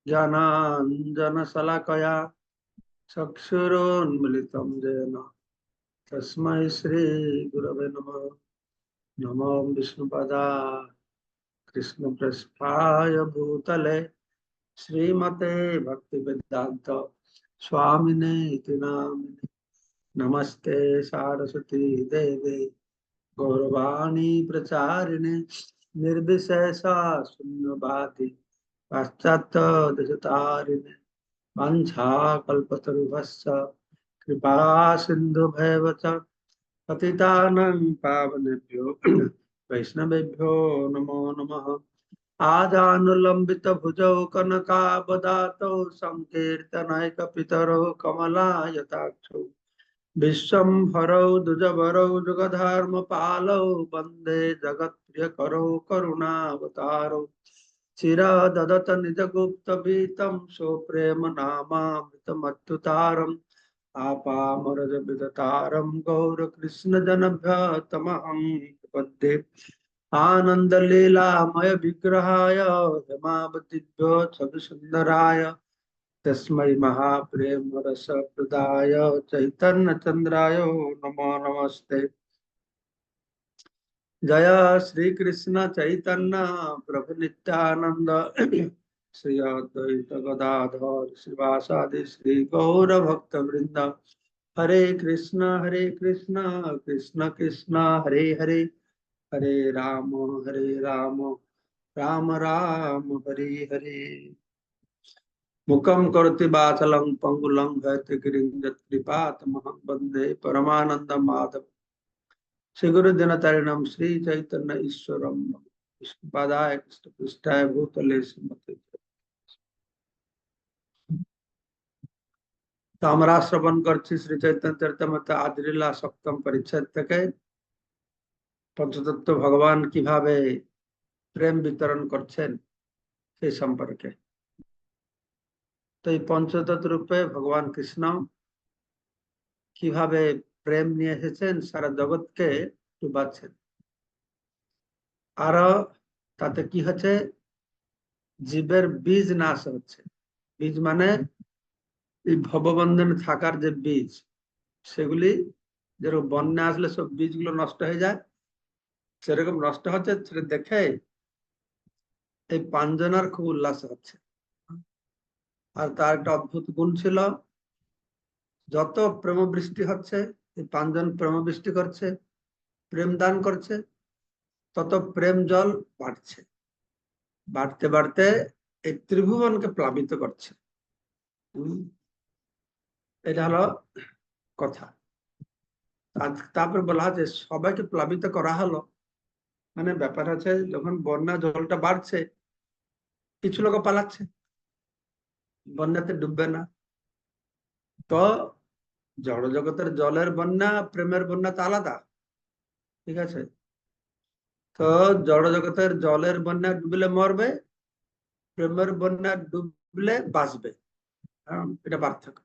ज्ञानाञ्जनशलाकया चक्षुरुन्मिलितं येन तस्मै श्रीगुरवे नमः। नमो विष्णुपदाय कृष्णपृष्ठाय भूतले श्रीमते भक्तिवेदान्त स्वामिने इति नामिने। नमस्ते सारस्वती देवे गौरवाणी प्रचारिणे निर्विशेषा शून्यवादी पाश्चात्य देशतारिणे वाञ्छाकल्पतरुभ्यश्च कृपा सिन्धुभैव च पतितानां पावनेभ्यो वैष्णवेभ्यो नमो नमः। आजानुलम्बितभुजौ कनकावदातौ सङ्कीर्तनैकपितरौ कमलायताक्षौ विश्वम्भरौ द्विजवरौ जुगधर्मपालौ वन्दे जगत्प्रियकरौ करुणावतारौ चिरददत निजगुप्तवीतं स्वप्रेम नामामृतमत्युतारम् आपामरजविदतारं गौरकृष्णजनभ्य तमहं प्रपद्ये। आनन्दलीलामय विग्रहाय हेमावतिभ्यो छविसुन्दराय तस्मै महाप्रेम रसप्रदाय चैतन्यचन्द्राय नमो नमस्ते। जय श्री कृष्ण चैतन्य प्रभु नित्यानंद श्री अद्वैत गदाधर श्रीवासादि श्री गौर भक्त वृंद। हरे कृष्ण कृष्ण कृष्ण हरे हरे, हरे राम राम राम हरे हरे। मुखं करोति वाचालं पंगुलं भयते गिरिं यत्कृपातमहं वन्दे परमानंद माधव। श्री गुरु दिनतारिणं श्री चैतन्य ईश्वरम विष्णुपादाय कृष्णपृष्ठाय भूतले श्रीमते। तो আমরা শ্রবণ করছি শ্রী চৈতন্য চরিতামৃত আদিলীলা সপ্তম পরিচ্ছেদ থেকে পঞ্চতত্ত্ব ভগবান কিভাবে প্রেম বিতরণ করছেন সেই সম্পর্কে। তো এই পঞ্চতত্ত্ব রূপে ভগবান কৃষ্ণ কিভাবে প্রেম নিয়ে এসেছেন সারা জগৎকে ডুবাচ্ছেন। আর তাতে কি হচ্ছে, জীবের বীজ নাশ হচ্ছে। বীজ মানে এই ভববন্ধনে থাকার যে বীজ, সেগুলি যেরকম বন্যা আসলে সব বীজগুলো নষ্ট হয়ে যায়, সেরকম নষ্ট হচ্ছে। সেটা দেখে এই পাঁচজনের খুব উল্লাস হচ্ছে। আর তার একটা অদ্ভুত গুণ ছিল, যত প্রেম বৃষ্টি হচ্ছে, এই পাঁচজন প্রেম বৃষ্টি করছে, প্রেম দান করছে, তত প্রেম জল বাড়ছে, বাড়তে বাড়তে এই ত্রিভুবনকে প্লাবিত করছে। এটা হলো কথা। তারপর বলা হচ্ছে সবাইকে প্লাবিত করা হলো, মানে ব্যাপার হচ্ছে যখন বন্যা জলটা বাড়ছে, কিছু লোক পালাচ্ছে, বন্যাতে ডুববে না। তো জড় জগতের জলের বন্যা প্রেমের বন্যা তো আলাদা, ঠিক আছে? তো জড় জগতের জলের বন্যা ডুবলে মরবে, প্রেমের বন্যা ডুবলে বাঁচবে। এটা পার্থক্য।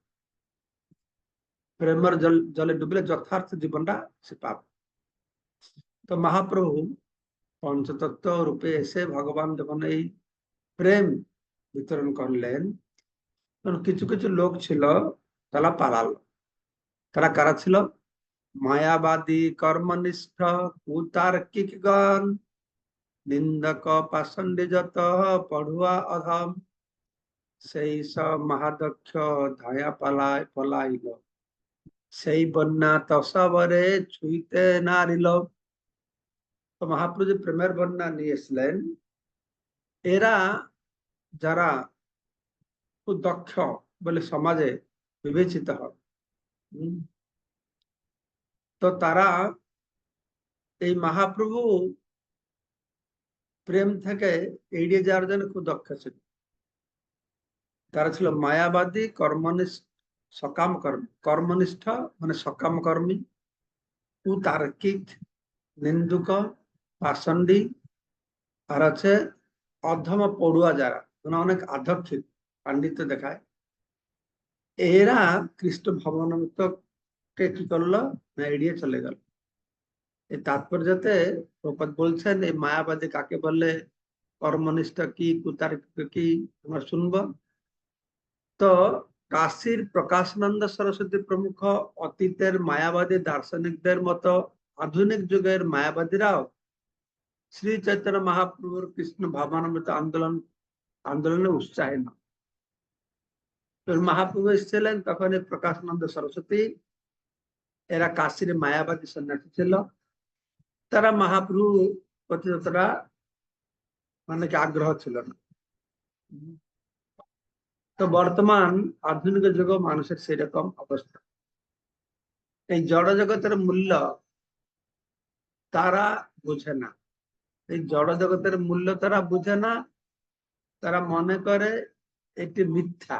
প্রেমের জলে ডুবলে যথার্থ জীবনটা সে পাবে। তো মহাপ্রভু পঞ্চতত্ত্ব রূপে এসে ভগবান যখন এই প্রেম বিতরণ করলেন, তখন কিছু কিছু লোক ছিল তারা পালালো। তারা কারা ছিল? মায়াবাদী, কর্মনিষ্ঠ, কুতার্কিক গণ, নিন্দক, পাষণ্ডী যত, পড়ুয়া অধম, সেই সব মহাদক্ষ ধায়া পালায় পলাইল, সেই বন্যা তসবরে ছুঁইতে নারিল। তো মহাপ্রভু যে প্রেমের বন্যা নিয়ে এসলেন, এরা যারা খুব দক্ষ বলে সমাজে বিবেচিত হয়, তো তারা এই মহাপ্রভু প্রেম থেকে এড়িয়ে যাওয়ার জন্য খুব দক্ষ ছিল। তারা ছিল মায়াবাদী, কর্মনিষ্ঠ, সকাম কর্মী। কর্মনিষ্ঠ মানে সকাম কর্মী, কুতার্কিক, নিন্দুক, পাষণ্ডী, আর আছে অধম পড়ুয়া, যারা মানে অনেক আধ্যাত্মিক পাণ্ডিত্য দেখায়। এরা খ্রিস্ট ভবনকে কি করলো না, এড়িয়ে চলে গেল। এই তাৎপর্যতে প্রপাত বলছেন এই মায়াবাদী কাকে বলে, কর্মনিষ্ঠ কি, কুতার্কিক কি, আমরা শুনবো। তো কাশীর প্রকাশানন্দ সরস্বতী প্রমুখ অতীতের মায়াবাদী দার্শনিকদের মতো আধুনিক যুগের মায়াবাদীরাও শ্রী চৈতন্য মহাপ্রভুর কৃষ্ণ ভাবানম্বিত আন্দোলনে উৎসাহী না। মহাপ্রভু এসেছিলেন তখন প্রকাশানন্দ সরস্বতী, এরা কাশীর মায়াবাদী সন্ন্যাসী ছিল। তারা মহাপ্রভু প্রতি যতটা মানে কি আগ্রহ ছিল না। তো বর্তমান আধুনিক যুগে মানুষের সেরকম অবস্থা। এই জড় জগতের মূল্য তারা বুঝে না। এই জড় জগতের মূল্য তারা বুঝে না। তারা মনে করে এটি মিথ্যা,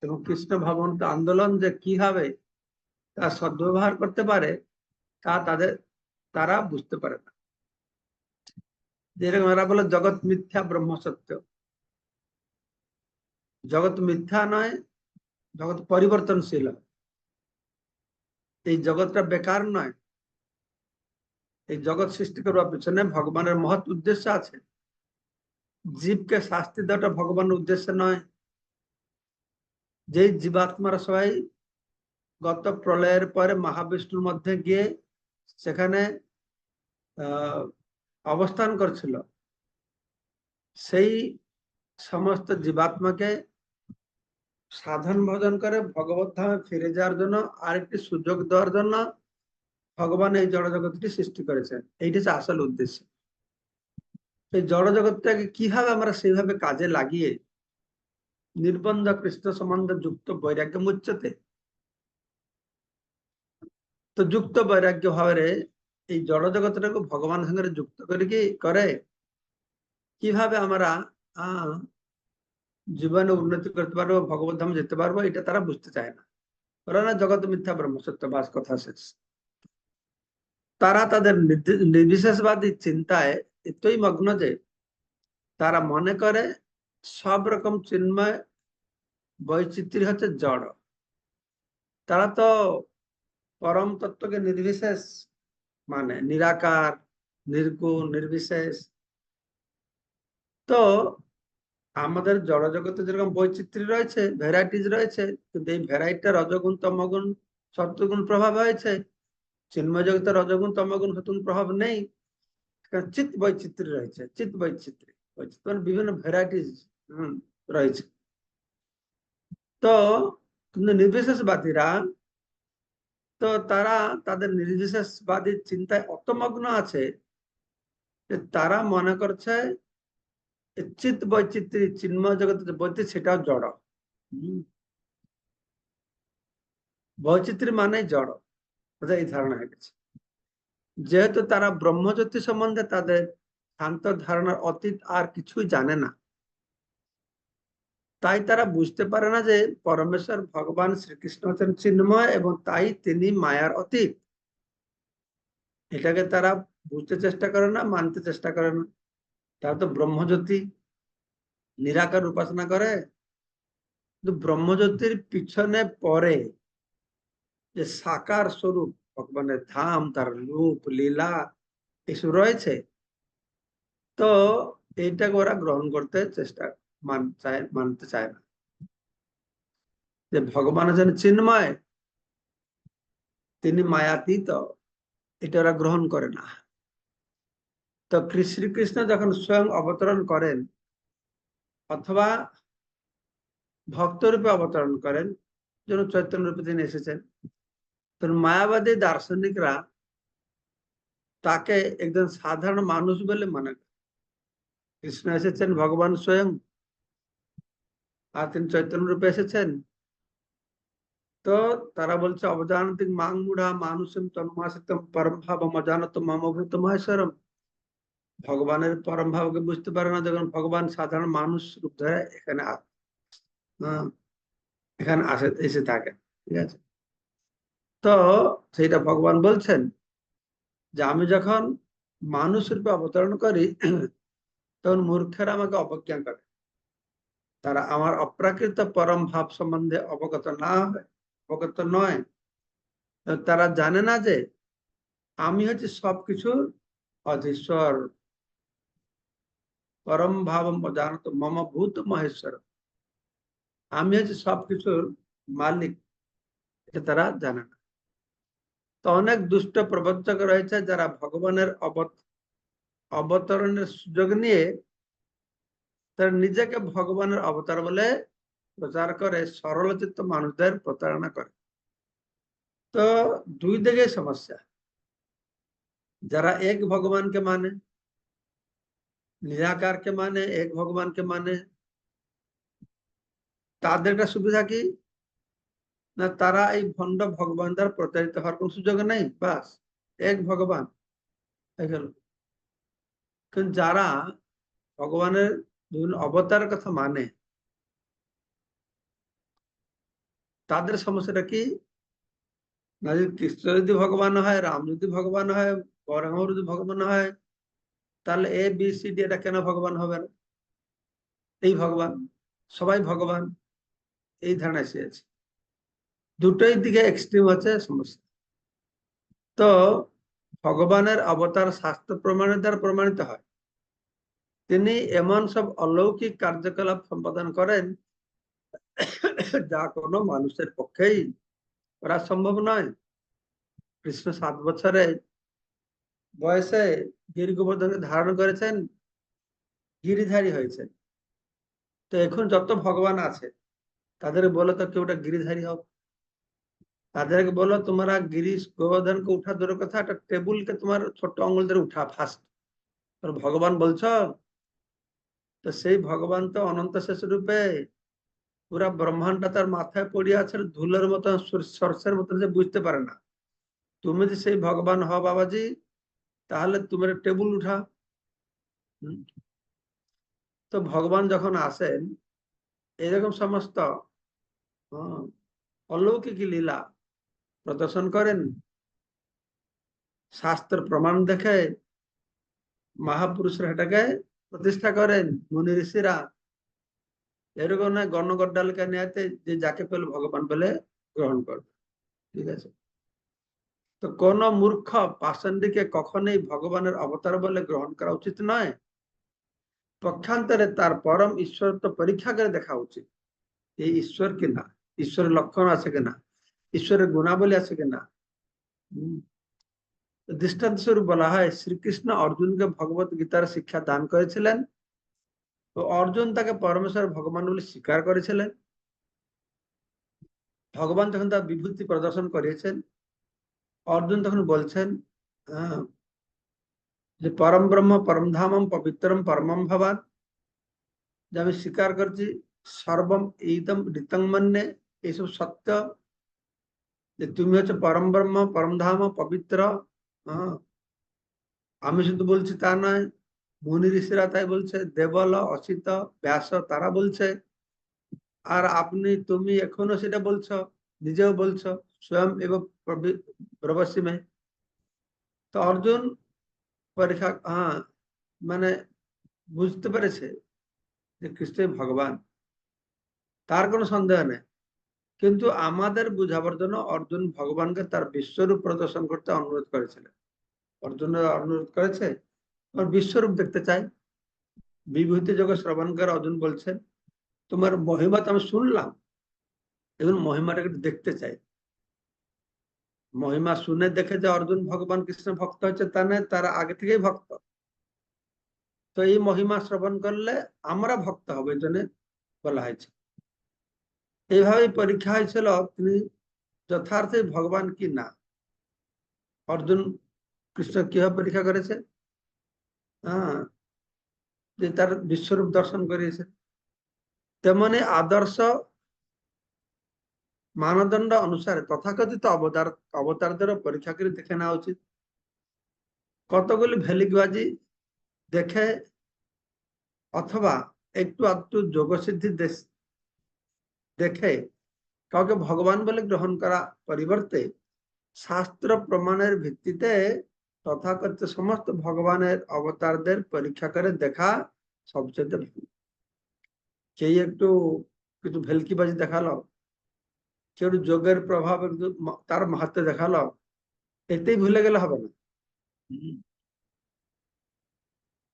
এবং কৃষ্ণ ভাবন্ত আন্দোলন যে কিভাবে তা সদ্ব্যবহার করতে পারে তা তারা বুঝতে পারে না। যেরকম এরা বলে জগৎ মিথ্যা ব্রহ্ম সত্য। জগৎ মিথ্যা নয়, জগৎ পরিবর্তনশীল। এই জগৎটা বেকার নয়। এই জগৎ সৃষ্টি করবার পিছনে ভগবানের মহৎ উদ্দেশ্য আছে। জীবকে শাস্তি দেওয়াটা ভগবানের উদ্দেশ্য নয়। যে জীবাত্মারা সবাই গত প্রলয়ের পরে মহাবিষ্ণুর মধ্যে গিয়ে সেখানে অবস্থান করছিল, সেই সমস্ত জীবাত্মাকে সাধন ভজন করে ভগবত ধামে ফিরে যাওয়ার জন্য আরেকটি সুযোগ দেওয়ার জন্য ভগবান এই জড় জগৎটি সৃষ্টি করেছেন। এইটা হচ্ছে আসল উদ্দেশ্য। এই জড় জগৎটাকে কিভাবে আমরা সেইভাবে কাজে লাগিয়ে নির্বন্ধ কৃষ্ণ সম্বন্ধ যুক্ত বৈরাগ্য মুচ্যতে, তো যুক্ত বৈরাগ্য ভাবে এই জড় জগৎটাকে ভগবানের সঙ্গে যুক্ত করে কিভাবে আমরা জীবনে উন্নতি করতে পারবো, ভগবত ধাম যেতে পারবো, এটা তারা বুঝতে চায় না। ওরা না জগৎ মিথ্যা ব্রহ্ম সত্য বাস কথা শেষ। তারা তাদের নির্বিশেষবাদী চিন্তায় এতই মগ্ন যে তারা মনে করে সব রকম চিন্ময় বৈচিত্র্য হচ্ছে জড়। তারা তো পরম তত্ত্বকে নির্বিশেষ মানে নিরাকার, নির্গুণ, নির্বিশেষ। তো আমাদের জড় জগতে যেরকম বৈচিত্র্য রয়েছে, ভ্যারাইটিস রয়েছে, কিন্তু এই ভ্যারাইটিটা রজগুণ তমগুণ সত্যগুণ প্রভাব হয়েছে। চিন্ময় জগতে রজগুণ তমগুণ সত্যগুণ প্রভাব নেই। চিৎ বৈচিত্র্য রয়েছে। চিৎ বৈচিত্র্য মানে বিভিন্ন ভ্যারাইটিস রয়েছে। তো কিন্তু নির্বিশেষবাদীরা তো তারা তাদের নির্বিশেষবাদীর চিন্তায় অতমগ্ন আছে যে তারা মনে করছে চিৎ বৈচিত্র্য চিন্ময় জগতে যে বৈচিত্র্য সেটাও জড়। বৈচিত্র্য মানে জড়, এই ধারণা হয়ে গেছে। যেহেতু তারা ব্রহ্মজ্যোতি সম্বন্ধে তাদের শান্ত ধারণার অতীত আর কিছুই জানে না, তাই তারা বুঝতে পারে না যে পরমেশ্বর ভগবান শ্রীকৃষ্ণ হচ্ছেন চিন্ময় এবং তাই তিনি মায়ার অতীত। এটাকে তারা বুঝতে চেষ্টা করে না, মানতে চেষ্টা করে না। তারা তো ব্রহ্মজ্যোতি নিরাকার উপাসনা করে, কিন্তু ব্রহ্মজ্যোতির পিছনে পরে যে সাকার স্বরূপ ভগবানের ধাম, তার রূপ লীলা এসব রয়েছে, তো এইটাকে ওরা গ্রহণ করতে চেষ্টা মানতে চায় না। যে ভগবান আছেন চিন্ময়, তিনি মায়াতীত, এটা ওরা গ্রহণ করে না। তো শ্রীকৃষ্ণ যখন স্বয়ং অবতরণ করেন অথবা ভক্তরূপে অবতরণ করেন, যেন চৈতন্য রূপে তিনি এসেছেন, তো মায়াবাদী দার্শনিকরা তাকে একজন সাধারণ মানুষ বলে মনে করে। কৃষ্ণ এসেছেন ভগবান স্বয়ং, আর তিনি চৈতন্য রূপে এসেছেন। তো তারা বলছে অবজানতিক মাং মুঢ়া মানুষম তন্মাসিতম পরম ভাবম অজানত মমভূত মহেশ্বরম। ভগবানের পরম ভাবকে বুঝতে পারে না যখন ভগবান সাধারণ মানুষ রূপ ধরে এখানে এসে থাকে। ঠিক আছে, তো সেটা ভগবান বলছেন যে আমি যখন মানুষ রূপে অবতরণ করি তখন মূর্খেরা আমাকে অবজ্ঞা করে। তারা আমার অপ্রাকৃত পরম ভাব সম্বন্ধে অবগত নয়। তারা জানে না যে আমি হচ্ছে সবকিছুর অধীশ্বর। পরম ভাব জানত মম ভূত মহেশ্বর। আমি হচ্ছে সবকিছুর মালিক, এটা তারা জানে না। তো অনেক দুষ্ট প্রবচক রয়েছে যারা ভগবানের অবতরণের সুযোগ নিয়ে তারা নিজেকে ভগবানের অবতার বলে প্রচার করে, সরলচিত্ত মানুষদের প্রতারণা করে। তো দুই দিকে সমস্যা। যারা এক ভগবানকে মানে, নিরাকারকে মানে, এক ভগবানকে মানে, তাদের একটা সুবিধা কি না, তারা এই ভণ্ড ভগবান দ্বারা প্রতারিত হওয়ার কোন সুযোগ নেই। বাস, এক ভগবান হয়ে গেল। কিন্তু যারা ভগবানের বিভিন্ন অবতারের কথা মানে, তাদের সমস্যাটা কি না, যদি কৃষ্ণ যদি ভগবান হয়, রাম যদি ভগবান হয়, বরাহ যদি ভগবান হয়, তাহলে এ বি সি ডি এটা কেন ভগবান হবে না? এই ভগবান, সবাই ভগবান, এই ধারণা এসে আছে। দুটোই দিকে এক্সট্রিম হচ্ছে সমস্যা। তো ভগবানের অবতার শাস্ত্র প্রমাণের দ্বারা প্রমাণিত হয়। তিনি এমন সব অলৌকিক কার্যকলাপ সম্পাদন করেন যা কোনো মানুষের পক্ষেই করা সম্ভব নয়। কৃষ্ণ 7 বছরে বয়সে গিরিগোবর্ধনকে ধারণ করেছেন, গিরিধারী হয়েছেন। তো এখন যত ভগবান আছে তাদের বলো তো কেউটা গিরিধারী হোক। তাদেরকে বলো তোমরা গিরি গোবর্ধনকে উঠা দূরের কথা, একটা টেবিলকে তোমার ছোট্ট আঙুল ধরে উঠা ফার্স্ট, ভগবান বলছো? তো সেই ভগবান তো অনন্ত শেষ রূপে পুরা ব্রহ্মাণ্ডটা তার মাথায় পড়িয়া আছে ধুলোর মতো, সর্ষের মতো, যে বুঝতে পারে না। তুমি যদি সেই ভগবান হও বাবাজি, তাহলে তুমি টেবিল উঠা। তো ভগবান যখন আসেন এরকম সমস্ত অলৌকিক লীলা প্রদর্শন করেন, শাস্ত্র প্রমাণ দেখে মহাপুরুষরা এটাকে প্রতিষ্ঠা করেন, মুনি ঋষিরা। এরকম নয় গণগড্ডালকে নিয়ে যে যাকে পেলে ভগবান বলে গ্রহণ করবে। ঠিক আছে? তো কোন মূর্খ পাষণ্ডীকে কখনোই ভগবানের অবতার বলে গ্রহণ করা উচিত নয়। পক্ষান্তরে তার পরম ঈশ্বরত্ব পরীক্ষা করে দেখা উচিত, এই ঈশ্বর কিনা, ঈশ্বরের লক্ষণ আছে কিনা, ঈশ্বরের গুণাবলী আছে কিনা। দৃষ্টান্ত স্বরূপ বলা হয় শ্রীকৃষ্ণ অর্জুনকে ভগবত গীতার শিক্ষা দান করেছিলেন, তো অর্জুন তাকে পরমেশ্বর ভগবান বলে স্বীকার করেছিলেন। ভগবান যখন তার বিভূতি প্রদর্শন করিয়েছেন, অর্জুন তখন বলছেন যে পরম ব্রহ্ম পরম ধামম পবিত্রম পরমম ভবান, যে আমি স্বীকার করছি সর্বম এইতম ঋতং মন্যে, এইসব সত্য, যে তুমি হচ্ছে পরম ব্রহ্ম পরম ধাম পবিত্র। আমি শুধু বলছি তা নয়, মুনি ঋষিরা তাই বলছে, দেবল অসিত ব্যাস তারা বলছে, আর আপনি তুমি এখনো সেটা বলছো, নিজেও বলছো স্বয়ং এবং প্রবসিমে। তো অর্জুন পরীক্ষা মানে বুঝতে পেরেছে যে কৃষ্ণ ভগবান, তার কোনো সন্দেহ নেই। কিন্তু আমাদের বুঝাবার জন্য অর্জুন ভগবানকে তার বিশ্বরূপ প্রদর্শন করতে অনুরোধ করেছিলেন। অর্জুনের অনুরোধ করেছে তোমার বিশ্বরূপ দেখতে চাই। বিভূতি যোগ শ্রবণ করে অর্জুন বলছেন তোমার মহিমা তো আমি শুনলাম, এখন মহিমাটাকে দেখতে চাই। মহিমা শুনে দেখে যে অর্জুন ভগবান কৃষ্ণ ভক্ত হচ্ছে তা নয়, তারা আগে থেকেই ভক্ত। তো এই মহিমা শ্রবণ করলে আমরা ভক্ত হবো, এই জন্য বলা হয়েছে। এইভাবেই পরীক্ষা হয়েছিল তিনি যথার্থে ভগবান কি না। অর্জুন কৃষ্ণ কিভাবে পরীক্ষা করেছে, যে তার বিশ্বরূপ দর্শন করিয়েছে। তেমনি আদর্শ মানদণ্ড অনুসারে তথাকথিত অবতারদেরও পরীক্ষা করে দেখে নেওয়া উচিত। কতগুলি ভেলিগবাজি দেখে অথবা একটু আধটু যোগসিদ্ধি দেখে কাউকে ভগবান বলে গ্রহণ করা পরিবর্তে শাস্ত্র প্রমাণের ভিত্তিতে তথাকথিত সমস্ত ভগবানের অবতারদের পরীক্ষা করে দেখা সবচেয়ে ভালো। কেউ একটু কিছু ভেলকিবাজি দেখালো, কেউ যোগের প্রভাব একটু তার মাহাত্ম দেখালো, এতেই ভুলে গেলে হবে না।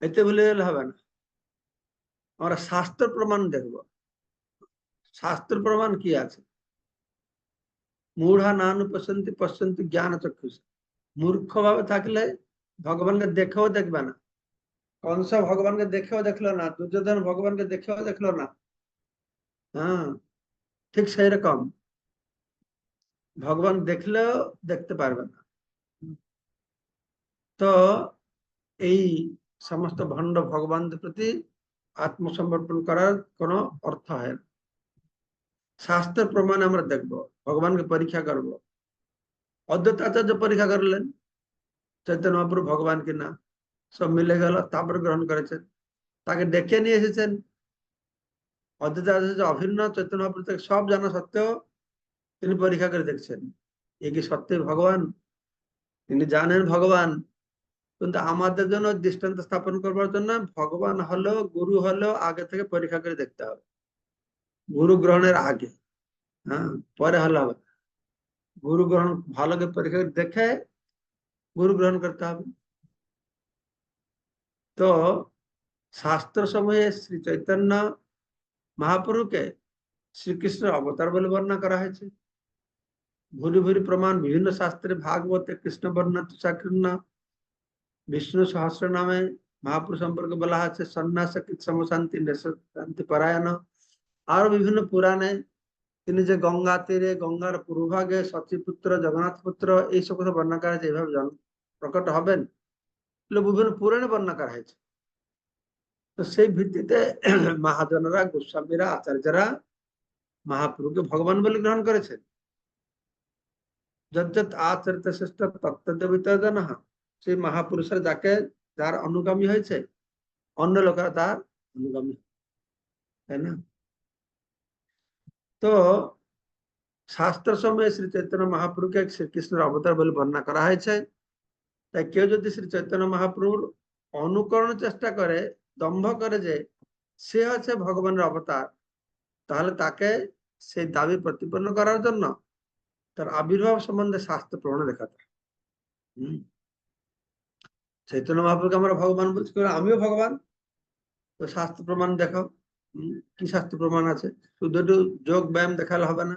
এতে ভুলে গেলে হবে না, আমরা শাস্ত্র প্রমাণ দেখব। শাস্ত্র প্রমাণ কি আছে? মূঢ়া নানু পশ্যন্তি পশ্যন্তি জ্ঞান চক্ষুষ। মূর্খ ভাবে থাকলে ভগবানকে দেখেও দেখবে না। কংস ভগবানকে দেখেও দেখলো না, দুর্যোধন ভগবানকে দেখেও দেখলো না। হ্যাঁ, ঠিক সেই রকম ভগবান দেখলেও দেখতে পারবে না। তো এই সমস্ত ভণ্ড ভগবানদের প্রতি আত্মসমর্পণ করার কোনো অর্থ হয় না। শাস্ত্রের প্রমাণ আমরা দেখব, ভগবানকে পরীক্ষা করব। অদ্বৈত আচার্য পরীক্ষা করলেন চৈতন্য মহাপ্রভু ভগবান কিনা, সব মিলে গেল, তারপরে গ্রহণ করেছেন। তাকে ডেকে নিয়ে এসেছেন। অদ্বৈত আচার্য অভিন্ন চৈতন্য মহাপ্রভু থেকে সব জানা সত্ত্বেও তিনি পরীক্ষা করে দেখছেন এ কি সত্যি ভগবান। তিনি জানেন ভগবান, কিন্তু আমাদের জন্য দৃষ্টান্ত স্থাপন করবার জন্য ভগবান হলো গুরু হলো আগে থেকে পরীক্ষা করে দেখতে হবে, গুরু গ্রহণের আগে। হ্যাঁ, পরে হলে হবে। গুরু গ্রহণ ভালো করে পরীক্ষা করে দেখে গুরু গ্রহণ করতে হবে। তো শাস্ত্র সময়ে শ্রী চৈতন্য মহাপ্রভুকে শ্রীকৃষ্ণের অবতার বলে বর্ণনা করা হয়েছে। ভুরি ভুরি প্রমাণ বিভিন্ন শাস্ত্রে, ভাগবতে কৃষ্ণ বর্ণনা তুষাকৃষ্ণ, বিষ্ণু সহস্র নামে মহাপুরুষ সম্পর্কে বলা আছে সন্ন্যাস শান্তি শান্তি পরায়ণ। আরো বিভিন্ন পুরাণে তিনি যে গঙ্গা তীরে গঙ্গার পূর্বভাগে সচিপুত্র জগন্নাথ পুত্র এইসব কথা বর্ণনা করা হয়েছে, এইভাবে প্রকট হবেন বিভিন্ন পুরাণে বর্ণনা করা হয়েছে। তো সেই ভিত্তিতে মহাজনরা, গোস্বামীরা, আচার্যরা মহাপ্রভুকে ভগবান বলে গ্রহণ করেছেন। যজ্জত আচরিত শ্রেষ্ঠ তত্ত্ববিত জন, সেই মহাপুরুষের যার অনুগামী হয়েছে অন্য লোকেরা তার অনুগামী, তাই না? তো শাস্ত্র সময়ে শ্রী চৈতন্য মহাপ্রভুকে শ্রীকৃষ্ণের অবতার বলে বর্ণনা করা হয়েছে। তাই কেউ যদি শ্রী চৈতন্য মহাপ্রভুর অনুকরণ চেষ্টা করে, দম্ভ করে যে সে হচ্ছে ভগবানের অবতার, তাহলে তাকে সেই দাবি প্রতিপন্ন করার জন্য তার আবির্ভাব সম্বন্ধে শাস্ত্র প্রমাণ দেখাতে হবে। চৈতন্য মহাপ্রভুকে আমরা ভগবান বলছি, আমিও ভগবান, তো শাস্ত্র প্রমাণ দেখো। কি শাস্ত্র প্রমাণ আছে? শুধু একটু যোগ ব্যায়াম দেখালে হবে না,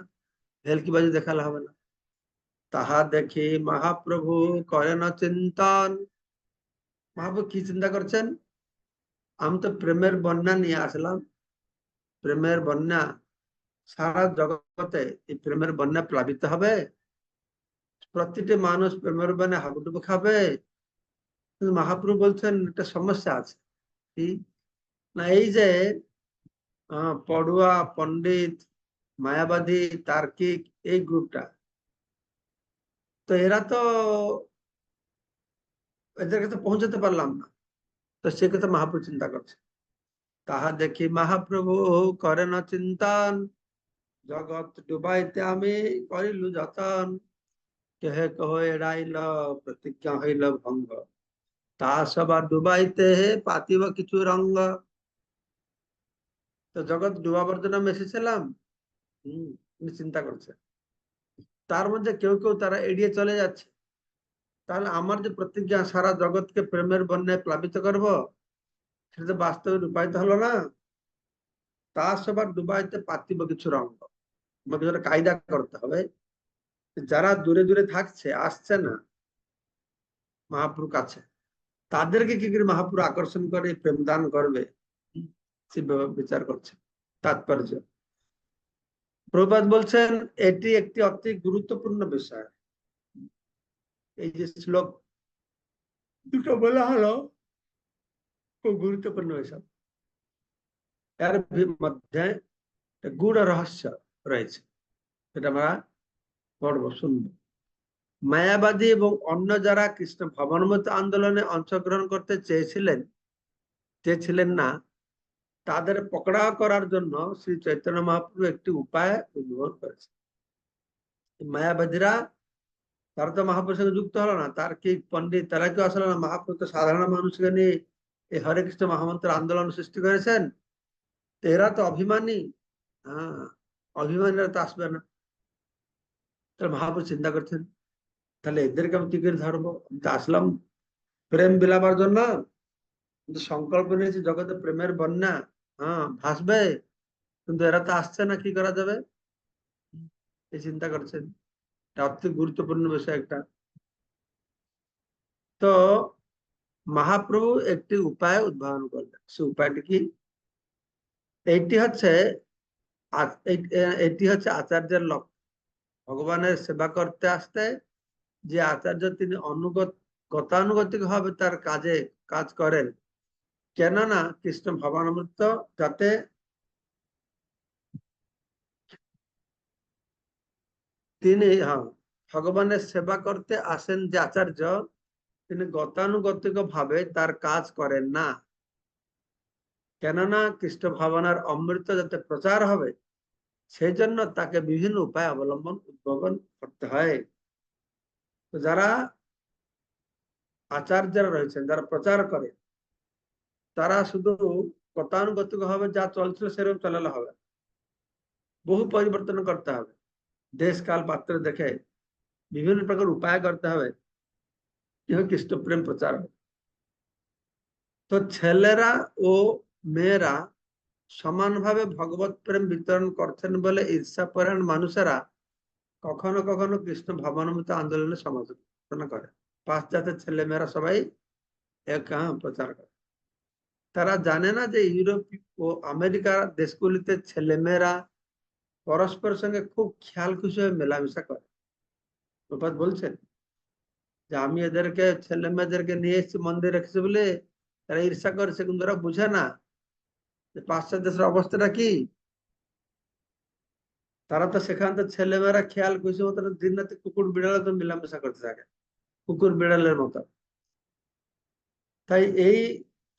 ভেলকিবাজি দেখালে হবে না। তাহা দেখি মহাপ্রভু করেন চিন্তন। মহাপ্রভু কি চিন্তা করছেন? আমি তো প্রেমের বন্যা নিয়ে আসলাম, প্রেমের বন্যা সারা জগতে, এই প্রেমের বন্যা প্লাবিত হবে, প্রতিটি মানুষ প্রেমের বন্যা হাবুডুবু খাবে। কিন্তু মহাপ্রভু বলছেন একটা সমস্যা আছে। কি না, এই যে পড়ুয়া, পণ্ডিত, মায়াবাদী, তার্কিক, এই গ্রুপটা, তো এরা তো এদের কাছে পৌঁছাতে পারলাম না। তো সে কথা মহাপ্রভু চিন্তা করছে। তাহা দেখি মহাপ্রভু করেন চিন্তন, জগৎ ডুবাইতে আমি করিলু যতন, কেহে কহ এড়াইল প্রতিজ্ঞা হইল ভঙ্গ, তা সবার ডুবাইতে পাতিব কিছু রঙ্গ। তো জগৎ ডুবাবার জন্য আমি এসেছিলাম। চিন্তা করছে, তার মধ্যে কেউ কেউ তারা এড়িয়ে চলে যাচ্ছে। তাহলে আমার যে প্রতিজ্ঞা সারা জগৎকে প্রেমের বন্যায় প্লাবিত করব, সেটা তো বাস্তবে রূপায়িত হলো না। তা সবার ডুবাইতে পাতিব কিছু রঙ্গ। আমাকে যেটা কায়দা করতে হবে, যারা দূরে দূরে থাকছে, আসছে না মহাপ্রভু কাছে, তাদেরকে কি করে মহাপ্রভু আকর্ষণ করে প্রেম দান করবে, সেভাবে বিচার করছে। তাৎপর্য প্রভুপাদ বলছেন এটি একটি অতি গুরুত্বপূর্ণ বিষয়। এই যে শ্লোক দুটো বলা হলো, খুব গুরুত্বপূর্ণ বিষয়। এর মধ্যে গূঢ় রহস্য রয়েছে, সেটা আমরা পড়বো, শুনবো। মায়াবাদী এবং অন্য যারা কৃষ্ণ ভবনমত আন্দোলনে অংশগ্রহণ করতে চেয়েছিলেন না, তাদের পকড়াও করার জন্য শ্রী চৈতন্য মহাপ্রভু একটি উপায় উদ্ভাবন করেছে। মায়াবাদীরা, তারা তো মহাপ্রভুর সঙ্গে যুক্ত হলো না, তার কি পণ্ডিত, তারা কেউ আসলে না। মহাপ্রভু তো সাধারণ মানুষকে নিয়ে এই হরে কৃষ্ণ মহামন্ত্র আন্দোলন সৃষ্টি করেছেন। এরা তো অভিমানী, হ্যাঁ, অভিমানীরা তো আসবে না। তাহলে মহাপ্রভু চিন্তা করছেন, তাহলে এদেরকে আমি কি করে ধরবো? আমি তো আসলাম প্রেম বিলাবার জন্য, কিন্তু সংকল্প নিয়েছি জগতে প্রেমের বন্যা ভাসবে, কিন্তু এরা তো আসছে না, কি করা যাবে এই চিন্তা করছেন। এটা অতি গুরুত্বপূর্ণ বিষয় একটা। তো মহাপ্রভু একটি উপায় উদ্ভাবন করলেন। সে উপায়টি কি? এইটি হচ্ছে এটি হচ্ছে আচার্যের লক্ষ্য। ভগবানের সেবা করতে আসতে যে আচার্য তিনি গতানুগতিক ভাবে তার কাজ করেন, কেননা কৃষ্ণ ভবামৃত যাতে তিনি, হ্যাঁ, ভগবানের সেবা করতে আসেন যে আচার্য, তিনি গতানুগতিক ভাবে তার কাজ করেন না, কেননা কৃষ্ণ ভাবনার অমৃত যাতে প্রচার হবে সেই জন্য তাকে বিভিন্ন উপায় উদ্ভাবন করতে হয়। তো যারা আচার্যরা রয়েছেন, যারা প্রচার করে, তারা শুধু গতানুগতিক ভাবে যা চলছিল সেরকম চালালে হবে, বহু পরিবর্তন করতে হবে। দেশ কাল পাত্র দেখে বিভিন্ন প্রকার উপায় করতে হবে, কিভাবে কৃষ্ণ প্রেম প্রচার হবে। তো ছেলেরা ও মেয়েরা সমানভাবে ভগবত প্রেম বিতরণ করছেন বলে ঈর্ষাপরায়ণ মানুষেরা কখনো কখনো কৃষ্ণ ভাবানুমৃত আন্দোলনে সমালোচনা করে। পাশ্চাত্যের ছেলে মেয়েরা সবাই এক প্রচার করে। তারা জানে না যে ইউরোপ ও আমেরিকার দেশগুলিতে ছেলে মেয়েরা পরস্পরের সঙ্গে খুব খেয়াল খুশি হয়ে মেলামেশা করে। প্রপাত বলছেন যে আমি এদেরকে ছেলে মেয়েদেরকে নিয়ে এসেছি মন্দিরে রেখেছি বলে তারা ঈর্ষা করেছে, কিন্তু ওরা বুঝে না যে পাশ্চাত্য দেশের অবস্থাটা কি। তারা তো সেখান থেকে ছেলেমেয়েরা খেয়াল খুশি মতো দিন রাতে কুকুর বিড়ালের তো মেলামেশা করতে থাকে, কুকুর বিড়ালের মতো। তাই এই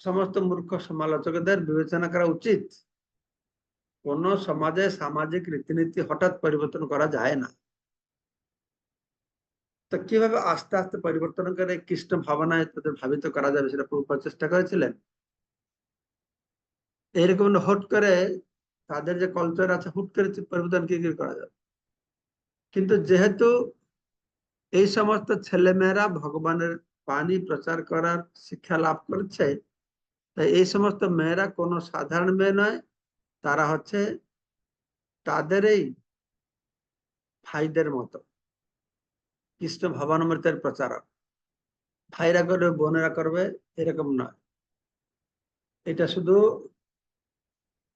সমস্ত মূর্খ সমালোচকদের বিবেচনা করা উচিত। কোন সমাজে সামাজিক রীতিনীতি হঠাৎ পরিবর্তন করা যায় না। তো কিভাবে আস্তে আস্তে পরিবর্তন করে কৃষ্ণ ভাবনায় তাদের ভাবিত করা যাবে সেটা প্রভুপাদ চেষ্টা করেছিলেন। এরকম হুট করে তাদের যে কালচার আছে, হুট করে পরিবর্তন কি করা যাবে। কিন্তু যেহেতু এই সমস্ত ছেলেমেয়েরা ভগবানের বাণী প্রচার করার শিক্ষা লাভ করেছে, তাই এই সমস্ত মেয়েরা কোনো সাধারণ মেয়ে নয়, তারা হচ্ছে তাদেরই ভাইদের মতো কৃষ্ণ ভবামৃতের প্রচারক। ভাইরা করবে, বোনেরা করবে, এরকম নয়। এটা শুধু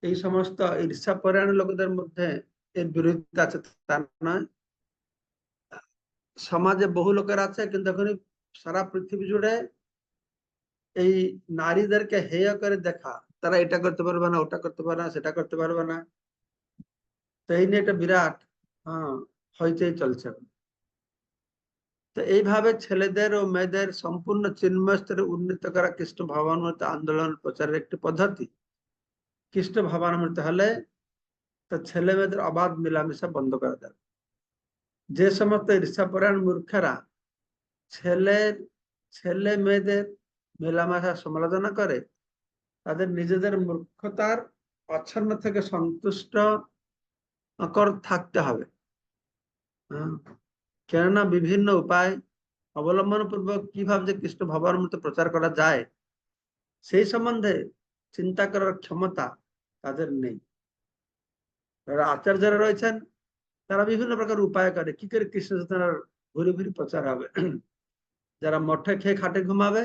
এই সমস্ত ঈর্ষাপরায়ণ লোকদের মধ্যে এর বিরোধিতা আছে তা নয়। সমাজে বহু লোকের আছে, কিন্তু এখন সারা পৃথিবী জুড়ে এই নারীদেরকে হেয় করে দেখা, তারা এটা করতে পারবে না, ওটা করতে পারবে না, সেটা করতে পারবে না। তো এই নিয়ে একটা বিরাট হইচই চলছে। তো এইভাবে ছেলেদের ও মেয়েদের সম্পূর্ণ চিন্ময় স্তরে উন্নীত করা কৃষ্ণ ভাবামৃত আন্দোলন প্রচারের একটি পদ্ধতি। কৃষ্ণ ভাবামৃত হলে তো ছেলে মেয়েদের অবাধ মিলামেশা বন্ধ করা যাবে। যে সমস্ত ঈর্ষাপরায়ণ মূর্খেরা ছেলের ছেলে মেয়েদের মেলামেশা সমালোচনা করে, তাদের নিজেদের মূর্খতার আচ্ছন্ন থেকে সন্তুষ্ট থাকতে হবে। কেননা বিভিন্ন উপায় অবলম্বন পূর্বক কিভাবে যে কৃষ্ণ ভাবামৃত প্রচার করা যায় সেই সম্বন্ধে চিন্তা করার ক্ষমতা তাদের নেই। যারা আচার্যরা রয়েছেন তারা বিভিন্ন প্রকার উপায় করে কি করে কৃষ্ণ চেতনার ঘুরে ঘুরে প্রচার হবে। যারা মঠে খেয়ে খাটে ঘুমাবে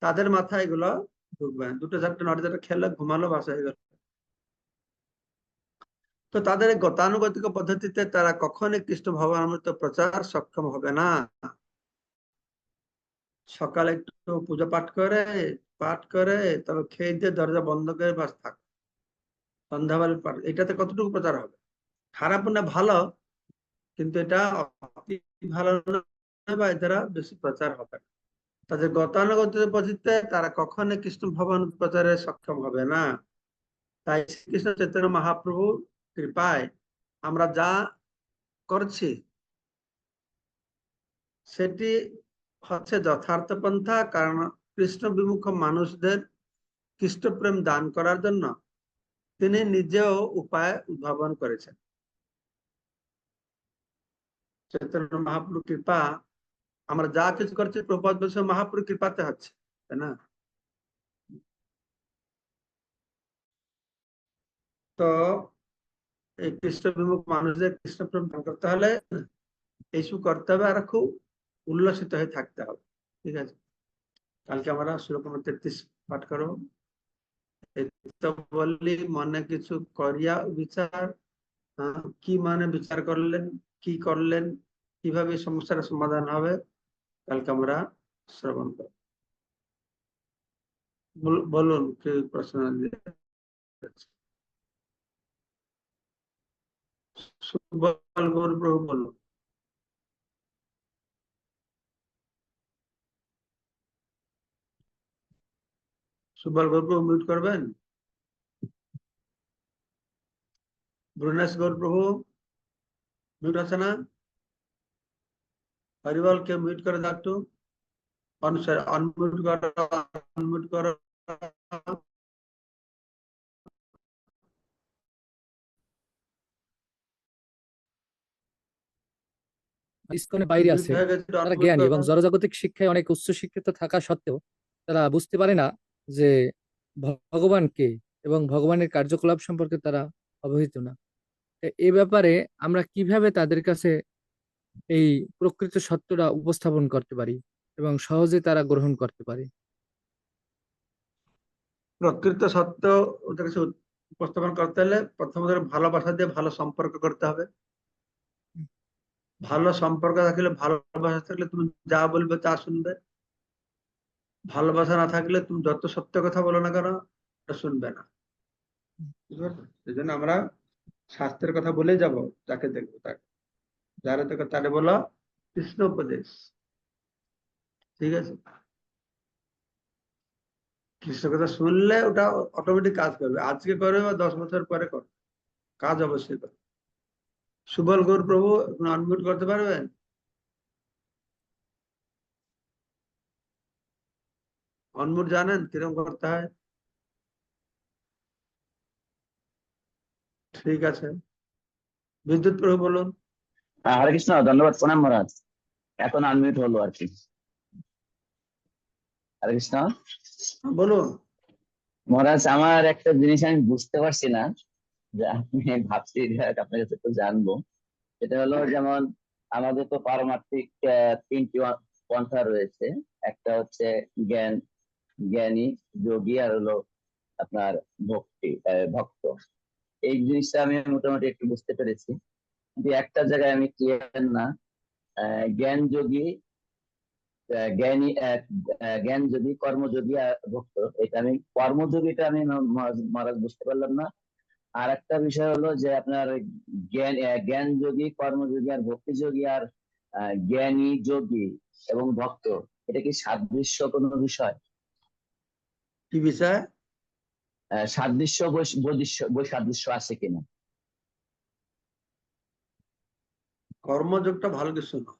তাদের মাথায় এগুলো ঢুকবে। দুটো চারটে নটা চারটে খেলে ঘুমালো, বাসা হয়ে গেল। তো তাদের গতানুগতিক পদ্ধতিতে তারা কখনই কৃষ্ণ ভবামৃত প্রচার সক্ষম হবে না। সকালে একটু পূজা পাঠ করে তবে খেয়ে দিয়ে দরজা বন্ধ করে বাস থাক, সন্ধ্যাবেলা পাঠ, এটাতে কতটুকু প্রচার হবে? খারাপ না ভালো, কিন্তু এটা অতি ভালো নয়, বা এর দ্বারা বেশি প্রচার হবে না। তাদের গতানুগতিক পদ্ধতিতে তারা কখনোই কৃষ্ণ ভবন প্রচারে সক্ষম হবে না। তাই শ্রীকৃষ্ণ চৈতন্য মহাপ্রভু কৃপায় আমরা যা করছি সেটি হচ্ছে যথার্থ পন্থা। কারণ কৃষ্ণ বিমুখ মানুষদের কৃষ্ণ প্রেম দান করার জন্য তিনি নিজেও উপায় উদ্ভাবন করেছেন। চৈতন্য মহাপ্রভু কৃপা, আমরা যা কিছু করছি প্রভুপাদ বলছে মহাপ্রভু কৃপাতে হচ্ছে, তাই না? তো এই কৃষ্ণ বিমুখ মানুষদের কৃষ্ণ প্রেম দান করতে হলে এইসব করতে হবে আর খুব উল্লসিত হয়ে থাকতে হবে। ঠিক আছে, কালকে আমরা শ্লোক নম্বর 33 পাঠ করো। তো বললি মনে কিছু করিয়া বিচার, কি মানে বিচার করলেন, কি করলেন, কিভাবে সমস্যার সমাধান হবে, কালকে আমরা শ্রবণ করব। বলুন কি প্রশ্ন? সুবল গৌর প্রভু বলুন। সুবল গৌর প্রভু মিউট করবেন। ব্রুনেশ গৌর প্রভু মিউট আছে না? হরিবল কে মিউট করে দাও একটু। অনমিউট করো, অনমিউট করো। ইসকনের বাইরে মিউট আছে, হয়ে গেছে, তারা অনমিউট জ্ঞানী করো। এবং জড়জাগতিক শিক্ষায় অনেক উচ্চ শিক্ষিত থাকা সত্ত্বেও তারা বুঝতে পারে না যে ভগবান কে এবং ভগবানের কার্যকলাপ সম্পর্কে তারা অবহিত না। এই ব্যাপারে আমরা কিভাবে তাদের কাছে এই প্রকৃত সত্যটা উপস্থাপন করতে পারি এবং সহজে তারা গ্রহণ করতে পারে? প্রকৃত সত্য ওদের কাছে উপস্থাপন করতে হলে প্রথমত ভালোবাসা দিয়ে ভালো সম্পর্ক করতে হবে। ভালো সম্পর্ক থাকলে, ভালোবাসা থাকলে তুমি যা বলবে তা শুনবে। ভালোবাসা না থাকলে তুমি যত সত্য কথা বলো না কেন তা শুনবে না। বুঝতে পারছো? সেই জন্য আমরা শাস্ত্রের কথা বলে যাব, যাকে দেখবো তাকে, যারা দেখো তারে বলো কৃষ্ণ উপদেশ। ঠিক আছে, কৃষ্ণ কথা শুনলে ওটা অটোমেটিক কাজ করবে, আজকে করবে বা 10 বছর পরে করবে, কাজ অবশ্যই করবে। সুবল গৌর প্রভু আনমিউট করতে পারবেন? অনমিউট জানেন কিরকম করতে হয়? ঠিক আছে, বিদ্যুৎ প্রভু বলুন। হরে কৃষ্ণ, ধন্যবাদ, প্রণাম মহারাজ। এখন আনমিউট হলো আর কি। হরে কৃষ্ণ বলুন। মহারাজ, আমার একটা জিনিস আমি বুঝতে পারছি না, যে আমি ভাবছি যে আপনার কাছে একটু জানবো। সেটা হলো, যেমন আমাদের তো পারমার্থিক তিনটি পন্থা রয়েছে। একটা হচ্ছে জ্ঞান, জ্ঞানী, যোগী, আর হলো আপনার ভক্তি, ভক্ত। এই জিনিসটা আমি মোটামুটি একটু বুঝতে পেরেছি, কিন্তু একটা জায়গায় আমি ক্লিয়ার না। জ্ঞান যোগী, জ্ঞানী, জ্ঞান যোগী, কর্মযোগী আর ভক্ত, এটা আমি কর্মযোগীটা আমি মহারাজ বুঝতে পারলাম না। আর একটা বিষয় হলো যে আপনার জ্ঞান, জ্ঞান যোগী, কর্মযোগী আর ভক্তি যোগী, আর জ্ঞানী, যোগী এবং ভক্ত, এটা কি সাদৃশ্য কোনো বিষয়? কি বিষয়? সাদৃশ্য, বৈসাদৃশ্য আছে কিনা? কর্মযোগটা ভালো কিছু না।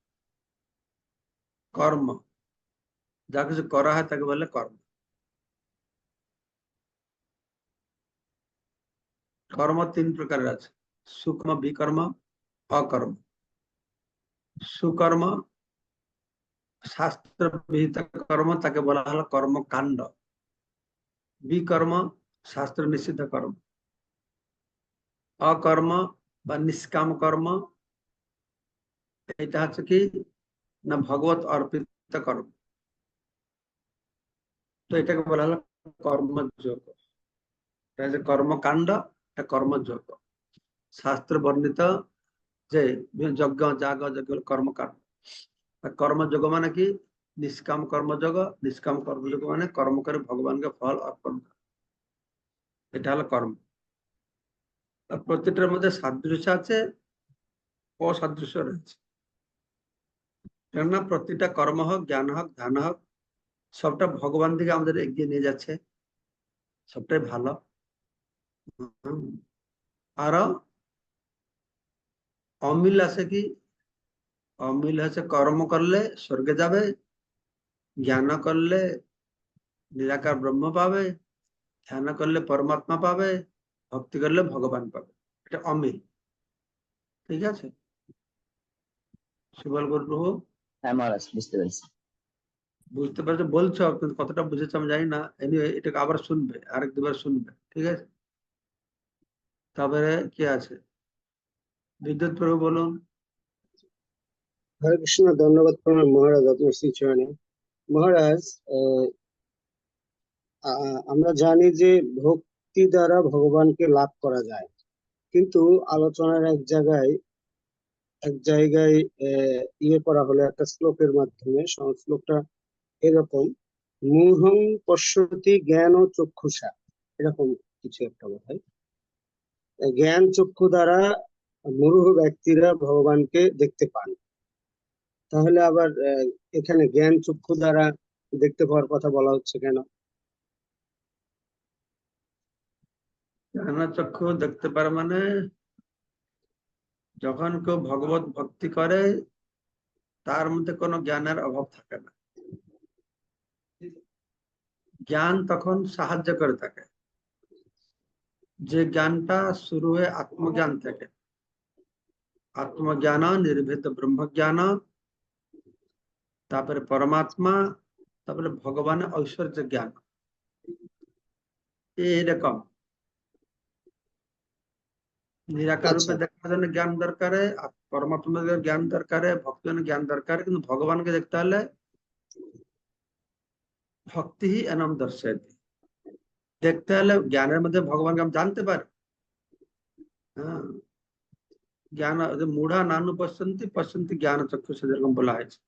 কর্ম, যা কিছু করা হয় তাকে বলে কর্ম। কর্ম 3 প্রকারের আছে, সুকর্ম, বিকর্ম, অকর্ম। সুকর্ম শাস্ত্র বিহিত কর্ম, তাকে বলা হলো কর্মকাণ্ড। বিকর্ম শাস্ত্র নিষিদ্ধ কর্ম। অকর্ম বা নিষ্কাম কর্ম, এটা হচ্ছে কি না ভগবত অর্পিত কর্ম। তো এটাকে বলা হলো কর্মযোগ। এটা যে কর্মকাণ্ড, এটা কর্মযোগ। শাস্ত্র বর্ণিত যে যজ্ঞ, যাগ, যজ্ঞ কর্মকাণ্ড। কর্মযোগ মানে কি? নিষ্কাম কর্মযোগ। নিষ্কাম কর্মযোগ মানে কর্ম করে ভগবানকে ফল অর্পণ করা, এটা হলো কর্ম। প্রত্যেকটার মধ্যে সাদৃশ্য আছে, অসাদৃশ্য রয়েছে। কেননা প্রতিটা কর্ম হোক, জ্ঞান হোক, ধ্যান হোক, সবটা ভগবান দিকে আমাদের এগিয়ে নিয়ে যাচ্ছে, সবটাই ভালো। আরো অমিল আছে কি? অমিল হচ্ছে কর্ম করলে স্বর্গে যাবে, জ্ঞান করলে নিরাকার ব্রহ্ম পাবে, ধ্যান করলে পরমাত্মা পাবে, ভক্তি করলে ভগবান পাবে। এটা অমিল। ঠিক আছে, সুবল প্রভু হ্যাঁ মহারাজ, বুঝতে পেরেছি। বুঝতে পারছো বলছো, কিন্তু কতটা বুঝেছো আমি জানি না। এনিওয়ে এটাকে আবার শুনবে, আরেক দুবার শুনবে। ঠিক আছে, তারপরে কি আছে? বিদ্যুৎ প্রভু বলুন। হরে কৃষ্ণ, ধন্যবাদ প্রণাম মহারাজ আপনার শ্রীচরণে। মহারাজ, আমরা জানি যে ভক্তি দ্বারা ভগবানকে লাভ করা যায়, কিন্তু আলোচনার এক জায়গায় ইয়ে করা হলো একটা শ্লোকের মাধ্যমে। শ্লোকটা এরকম: মুহং পশ্যতি জ্ঞান ও চক্ষুষা, এরকম কিছু একটা বোধহয়। জ্ঞান চক্ষু দ্বারা মূঢ় ব্যক্তিরা ভগবানকে দেখতে পান। তাহলে আবার এখানে জ্ঞান চক্ষু দ্বারা দেখতে পাওয়ার কথা বলা হচ্ছে কেন? জ্ঞানচক্ষু দেখতে পারে মানে যখন কেউ ভগবত ভক্তি করে তার মধ্যে কোনো জ্ঞানের অভাব থাকে না। জ্ঞান তখন সাহায্য করে থাকে। যে জ্ঞানটা শুরু হয় আত্মজ্ঞান থেকে, আত্মজ্ঞান, নির্ভেদ ব্রহ্মজ্ঞান, তারপরে পরমাত্মা, তারপরে ভগবানের ঐশ্বর্য জ্ঞান। এইরকম নিরাকার রূপে দেখার জন্য জ্ঞান দরকার, পরমাত্মার জ্ঞান দরকার, ভক্তের জ্ঞান দরকার, কিন্তু ভগবানকে দেখতে হলে ভক্তি হি এনম দর্শয়তি। দেখতে হলে জ্ঞানের মধ্যে ভগবানকে আমি জানতে পারি। হ্যাঁ, জ্ঞান মূঢ়া নানু পশ্যন্তি পশ্যন্তি জ্ঞান চক্ষু, যেরকম বলা হয়েছে।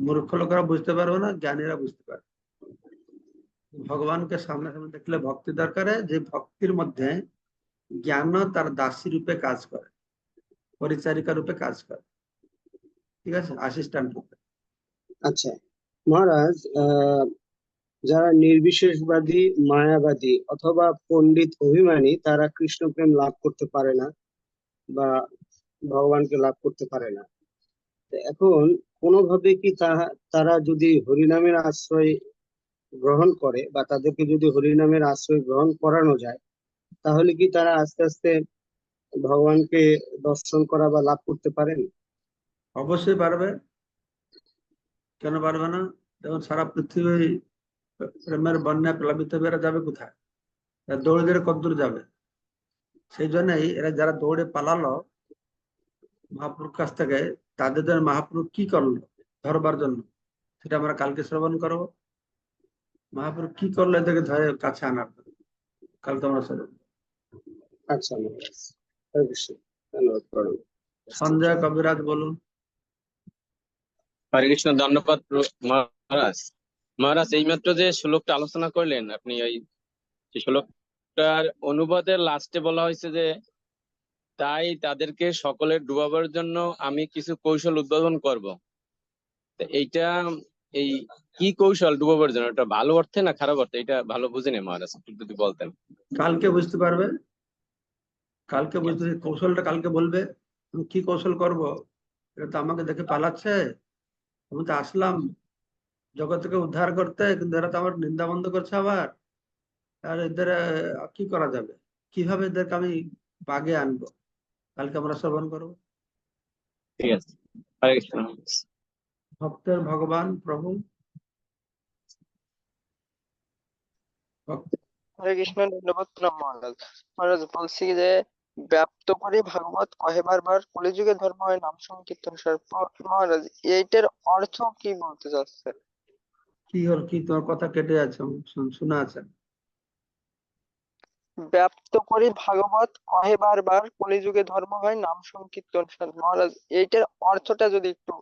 মূর্খ লোকেরা বুঝতে পারবে না, জ্ঞানীরা বুঝতে পারবে। ভগবানকে সামনে সামনে দেখলে ভক্তি দরকার, যে ভক্তির মধ্যে জ্ঞান তার দাসী রূপে কাজ করে, পরিচারিকা রূপে কাজ করে, ঠিক আছে, অ্যাসিস্ট্যান্ট রূপে। আচ্ছা মহারাজ, যারা নির্বিশেষবাদী, মায়াবাদী অথবা পণ্ডিত অভিমানী, তারা কৃষ্ণ প্রেম লাভ করতে পারে না বা ভগবানকে লাভ করতে পারে না। তো এখন কোনোভাবে কি তারা যদি হরিনামের আশ্রয় গ্রহণ করে বা তাদেরকে যদি হরিনামের আশ্রয় গ্রহণ করানো যায়, তাহলে কি তারা আস্তে আস্তে ভগবানকে দর্শন করা বা লাভ করতে পারেন? অবশ্যই পারবে, কেন পারবে না? যেমন সারা পৃথিবী প্রেমের বন্যায় প্লাবিত হয়ে এরা যাবে কোথায়? দৌড়ে দৌড়ে কতদূর যাবে? সেই জন্যই এরা যারা দৌড়ে পালালো মহাপুরুষ কাছ থেকে, তাদের জন্য মহাপুরুষ কি করলো ধরবার জন্য, সেটা আমরা কালকে শ্রবণ করবো। মহাপুরুষ কি করলো এদেরকে ধরে কাছে আনার জন্য, কালকে আমরা শ্রবণ। আচ্ছা মহারাজ, হরে কৃষ্ণ, ধন্যবাদ প্রণাম। সঞ্জয় কবিরাজ বলুন। হরে কৃষ্ণ, ধন্যবাদ মহারাজ। মহারাজ, এইমাত্র যে শ্লোকটা আলোচনা করলেন আপনি, ওই শ্লোকটার অনুবাদের লাস্টে বলা হয়েছে যে তাই তাদেরকে সকলের ডুবাবার জন্য আমি কিছু কৌশল উদ্ভাবন করব। এইটা এই কি কৌশল ডুবাবার জন্য? এটা ভালো অর্থে না খারাপ অর্থে? এটা ভালো বুঝিনি মহারাজ, একটু যদি বলতেন। কালকে বুঝতে পারবে, কালকে বুঝতে, কৌশলটা কালকে বলবে। আমি কি কৌশল করব? এটা তো আমাকে দেখে পালাচ্ছে, আমি তো আসলাম জগৎকে উদ্ধার করতে, কিন্তু এরা তো আমার নিন্দা বন্ধ করছে আবার। আর এদের কি করা যাবে, কিভাবে এদেরকে আমি বাগে আনবো, কালকে আমরা শ্রবণ করবো। ঠিক আছে, হরে কৃষ্ণ। ভক্তের ভগবান প্রভু। হরে কৃষ্ণ, ধন্যবাদ প্রণাম মহারাজ। মহারাজ বলছি যে ব্যাপ্ত করে ভাগবত কহেবার বার কলিযুগে ধর্ম হয় নাম সংকীর্তন সার। মহারাজ, এইটার অর্থ কি বলতে চাচ্ছে? কি হল, কি তোমার কথা কেটে যাচ্ছে, শোনা আছে। ব্যাপ্ত করে ভাগবত কহেবার বার কলিযুগে ধর্ম হয় নাম সংকীর্তন সার। মহারাজ, এইটার অর্থটা যদি একটু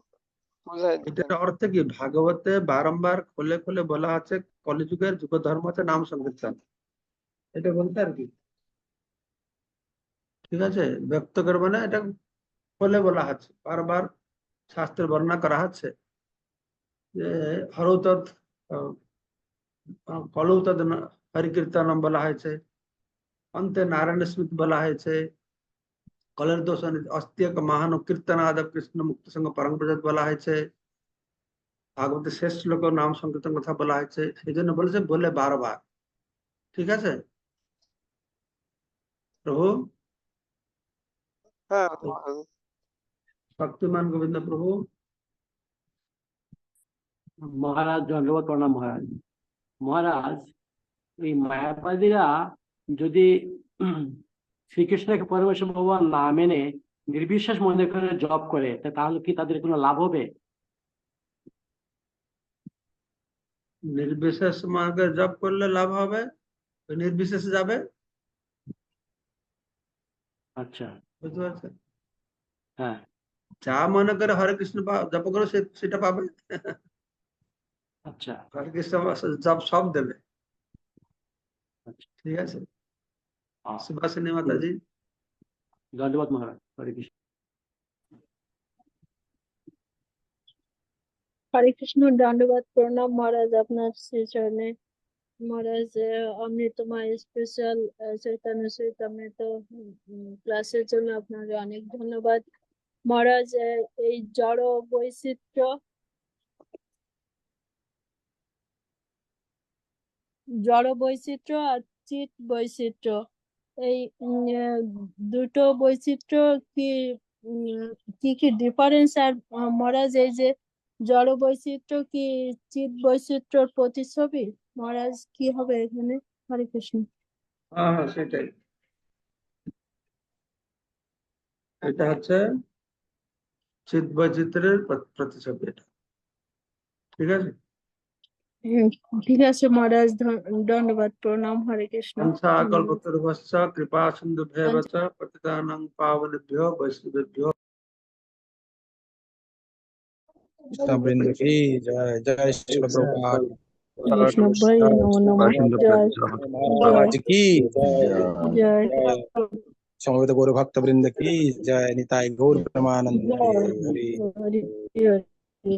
বুঝাই দিতেন। এটার অর্থ কি? ভাগবতে বারংবার খুলে খুলে বলা আছে কলিযুগের যুগ ধর্ম হচ্ছে নাম সংকীর্তন, এটা বলতে আর কি। ঠিক আছে, ব্যক্ত করবে না, এটা খুলে বলা আছে, বারবার শাস্ত্রের বর্ণনা করা হচ্ছে যে হরৌতদ কলৌতদ হরিকীর্তনম বলা হয়েছে, অন্তে নারায়ণ স্মৃতি বলা হয়েছে, কলের দোষ অস্তিক মহান কীর্তন আদব কৃষ্ণ মুক্ত সঙ্গ পরম ব্রজত বলা হয়েছে, ভাগবতের শেষ শ্লোক নাম সংকীর্তন কথা বলা হয়েছে। সেই জন্য বলেছে বলে বারবার। ঠিক আছে প্রভু। হ্যাঁ মহারাজ। শক্তিমান গোবিন্দ প্রভু। মহারাজ, ধন্যবাদ প্রণাম মহারাজ। মহারাজ, এই মায়াবাদীরা যদি শ্রীকৃষ্ণকে পরমেশ্বর ভগবান না মেনে নির্বিশেষ মনে করে জব করে তাহলে কি তাদের কোনো লাভ হবে? নির্বিশেষ মার্গে জব করলে লাভ হবে, ওই নির্বিশেষে যাবে। আচ্ছা, বুঝতে পারছেন? হ্যাঁ, যা মনে করে হরে কৃষ্ণ জপ করো সেটা পাবে। আচ্ছা, হরে কৃষ্ণ জব সব দেবে। আচ্ছা। ঠিক আছে, আহ, সুভাষিনী মাতাজি। ধন্যবাদ মহারাজ, হরে কৃষ্ণ। হরে কৃষ্ণ, দণ্ডবাদ প্রণাম মহারাজ আপনার শ্রীচরণে। মহারাজ অমৃতময় স্পেশাল চৈতন্য চরিতামৃত ক্লাসের জন্য আপনাকে অনেক ধন্যবাদ মহারাজ। এই জড় বৈচিত্র্য আর চিত বৈচিত্র্য, এই দুটো বৈচিত্র্য কি কি ডিফারেন্স? আর মহারাজ এই যে জড় বৈচিত্র্য কি চিত বৈচিত্র্যর প্রতিচ্ছবি? মহারাজ কি হবে এখানে? হরে কৃষ্ণ। হ্যাঁ হ্যাঁ, সেটাই। এটা হচ্ছে চিত বৈচিত্র্যের প্রতিচ্ছবি এটা। ঠিক আছে। ঠিক আছে মহারাজ, ধন্যবাদ প্রণাম। হরে কৃষ্ণ। হংসা কল্পতরুভশ্চ কৃপা সিন্ধুভ্যেব চ পতিতানাং পাবনেভ্যো বৈষ্ণবেভ্যো। कृष्ण वृंद की जय। जय श्री प्रभुपाद বৈষ্ণব ভাই নমো নমঃ। জয় महाराज की জয় समवेत गौर भक्त वृंद की जय। निताय गौर प्रेमानंद জয় हरि। হরি হরি।